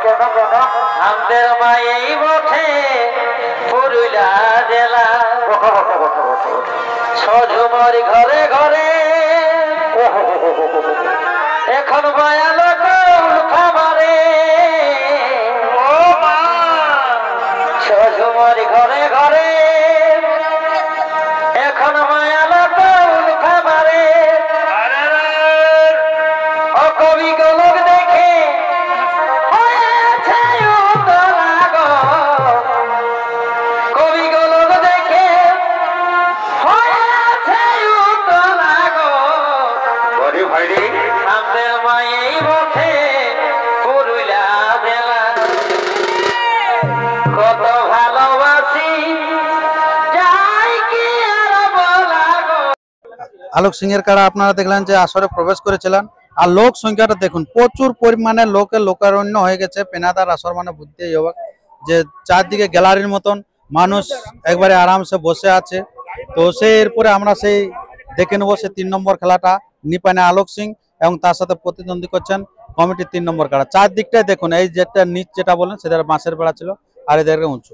আমাদের মায়েই বটে পুরুলিয়া জেলা সজুমরি ঘরে ঘরে এখন মায়ালো খাবারে সজুমরি ঘরে ঘরে এখন মায়ালো খাবারে ও কবি গোলক দেখে কবি গোলক দেখে আমাদের মায়েই বটে পুরুলিয়া জেলা কত ভালোবাসি যাই কি আর বলা গো। আলোক সিংহের কাড়া আপনারা দেখলেন যে আসরে প্রবেশ করেছিলেন আর লোক সংখ্যাটা দেখুন প্রচুর পরিমাণে লোকারণ্য হয়ে গেছে পেনাদার আসর মানে বুঝতেই হবে যে চারদিকে গ্যালারির মতন মানুষ একবারে আরামসে বসে আছে। তো সেই এরপরে আমরা সেই দেখে নেবো সেই 3 নম্বর খেলাটা নিপানে আলোক সিং এবং তার সাথে প্রতিদ্বন্দ্বী করছেন কমিটির 3 নম্বর কাড়া। চারদিকটাই দেখুন এই যেটা নিচ যেটা বলেন সেটা বাঁশের বেড়া ছিল আর এদের উঁচু।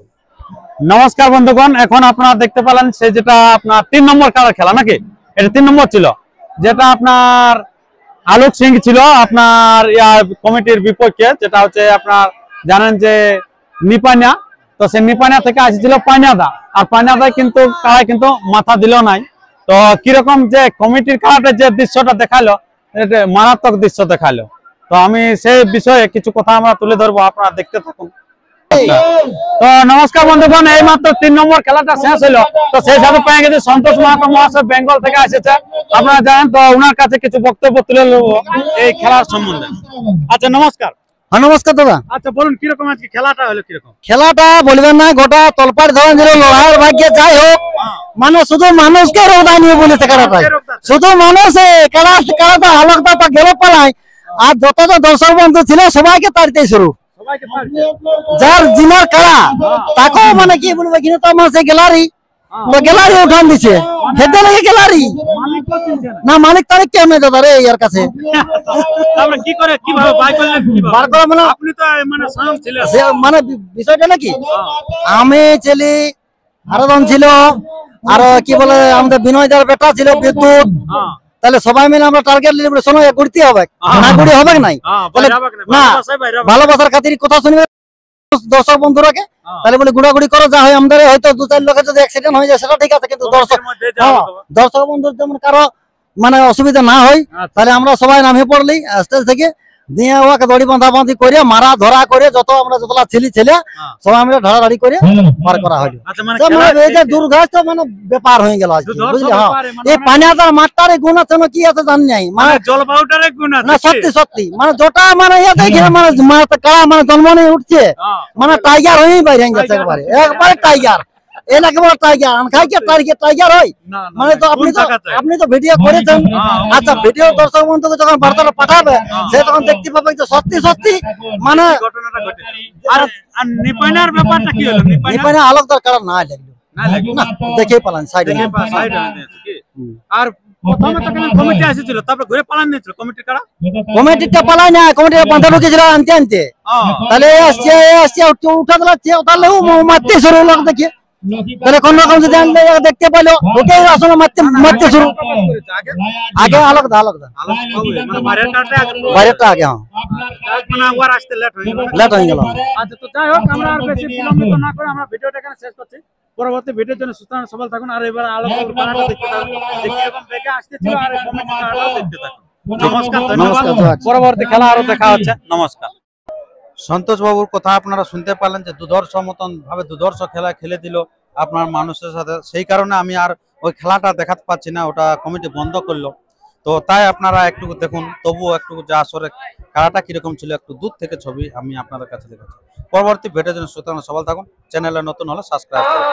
নমস্কার বন্ধুগণ, এখন আপনারা দেখতে পেলেন সে যেটা আপনার 3 নম্বর কাড়ার খেলা নাকি, এটা 3 নম্বর ছিল যেটা আপনার আলোক সিং ছিল আপনার কমিটির বিপক্ষে, যেটা হচ্ছে আপনার জানেন যে নিপানিয়া, তো সে নিপানিয়া থেকে আসছিল পানিয়াদা আর পানিয়াদায় কিন্তু কাড়ায় কিন্তু মাথা দিল নাই। তো কিরকম যে কমিটির কাড়াটা যে দৃশ্যটা দেখালো মারাত্মক দৃশ্য দেখালো। তো আমি সেই বিষয়ে কিছু কথা আমরা তুলে ধরবো, আপনারা দেখতে থাকুন। তো নমস্কার বন্ধুগণ, এই মাত্র 3 নম্বর খেলাটা শেষ হলো। তো সেই সাথে পেয়ে গেছে সন্তোষ মাহাতো মহাশয় বেঙ্গল থেকে এসেছে, আপনারা জানেন। তো ওনার কাছে কিছু বক্তব্য তুলে নেব এই খেলার সম্বন্ধে। আচ্ছা নমস্কার। হ্যাঁ নমস্কার দাদা। আচ্ছা বলুন কিরকম আজকে খেলাটা হলো, কিরকম খেলাটা বলবেন না, গোটা তলপাড় ধরেন ছিল লড়াইয়ের ভাগ্যে যাই হোক মানে শুধু মানুষকে রোদা নিয়ে বলেছে খেলাটা, শুধু মানুষ খেলাটা আলোকটা গেল পালায় আর যত দর্শক বন্ধু ছিল সবাইকে তাড়িতে শুরু যার জিনার কাড়া তাকেও মানে কি বলবো কিনা তো আমার সেই গ্যালারি গ্যালারি উঠান দিছে খেতে লাগে গ্যালারি না মালিক তারিখ কেমন দাদা রে এর কাছে কি করে কিভাবে বাই করলেন বার করা মানে আপনি তো মানে সাউন্ড ছিলেন মানে বিষয়টা নাকি আমি ছেলে আরো জন ছিল আর কি বলে আমাদের বিনয় দার বেটা ছিল বিদ্যুৎ, তাহলে সবাই মিলে আমরা টার্গেট নিয়ে শোনো ঘুরতে হবে না ঘুরে হবে নাই না ভালোবাসার খাতির কথা শুনবে দর্শক বন্ধুরাকে, তাহলে বলে ঘোরাঘুরি করো যা হয় আমাদের হয়তো 2-4 লোকের যদি অ্যাক্সিডেন্ট হয়ে যায় সেটা ঠিক আছে, কিন্তু দর্শক বন্ধুর যেমন কারো মানে অসুবিধা না হয় তাহলে আমরা সবাই নামে পড়লি স্টেজ থেকে দিয়ে ওকে দড়ি বাঁধাবাঁধি করে মারা ধরা করে যত আমরা যতলা ছেলে সবাই আমরা ঢাড়াঢাড়ি করে পার করা হলো। দুর্ঘাস তো মানে ব্যাপার হয়ে গেল বুঝলি। হ্যাঁ এই পানিয়াদার মাঠটার গুণ আছে না কি আছে জানি নাই, মানে জলবায়ুটার গুণ আছে না সত্যি সত্যি মানে যেটা মানে দেখে মানে কারা মানে জন্ম নিয়ে উঠছে মানে টাইগার হয়েই বাইরে গেছে একবারে টাইগার এলাকে বড় টাইগার আনখাই কি টাইগার হয় মানে। তো আপনি তো ভিডিও করেছেন, আচ্ছা ভিডিও দর্শক বন্ধুকে যখন বার্তাটা পাঠাবে সে তখন দেখতে পাবে যে সত্যি সত্যি মানে ঘটনাটা ঘটে। আর নিপানের ব্যাপারটা কি হলো? নিপানে আলোকদার কারণ না লাগলো না দেখেই পালান সাইডে আর প্রথমে তো কেন কমিটি এসেছিল তারপর ঘুরে পালান নিয়েছিল কমিটির কারা, কমিটিটা পালাই না কমিটির বাঁধা ঢুকেছিল আনতে তাহলে আসছে উঠা দিলাচ্ছে তাহলে মারতে শুরু লোক দেখে তাহলে কোন রকম যদি দেখতে পাইলো ওকে আসলে মারতে শুরু আগে আলোকদা বাইরেটা আগে লেট হয়ে গেল। আচ্ছা তো যাই হোক আমরা আর বেশি বিলম্বিত না করে আমরা ভিডিওটা এখানে শেষ করছি। পরবর্তী ভিডিওর জন্য সুস্থ সবল থাকুন আর এবার আলোকের বানাটা দেখতে থাকুন যে কিরকম বেগে আসতেছিল আর কমেন্ট কার্ডও দেখতে থাকুন। নমস্কার, ধন্যবাদ। পরবর্তী খেলা আরো দেখা হচ্ছে। নমস্কার। সন্তোষ বাবুর কথা আপনারা শুনতে পারলেন যে দুর্ধর্ষ মতন ভাবে দুর্ধর্ষ খেলা খেলে দিল আপনার মানুষের সাথে, সেই কারণে আমি আর ওই খেলাটা দেখাতে পাচ্ছি না, ওটা কমিটি বন্ধ করলো। তো তাই আপনারা একটু দেখুন, তবুও একটু যা আসরে খেলাটা কিরকম ছিল একটু দূর থেকে ছবি আমি আপনাদের কাছে দেখাচ্ছি। পরবর্তী ভিডিওর জন্য সুতরাং সবাই থাকুন, চ্যানেলে নতুন হলে সাবস্ক্রাইব করুন।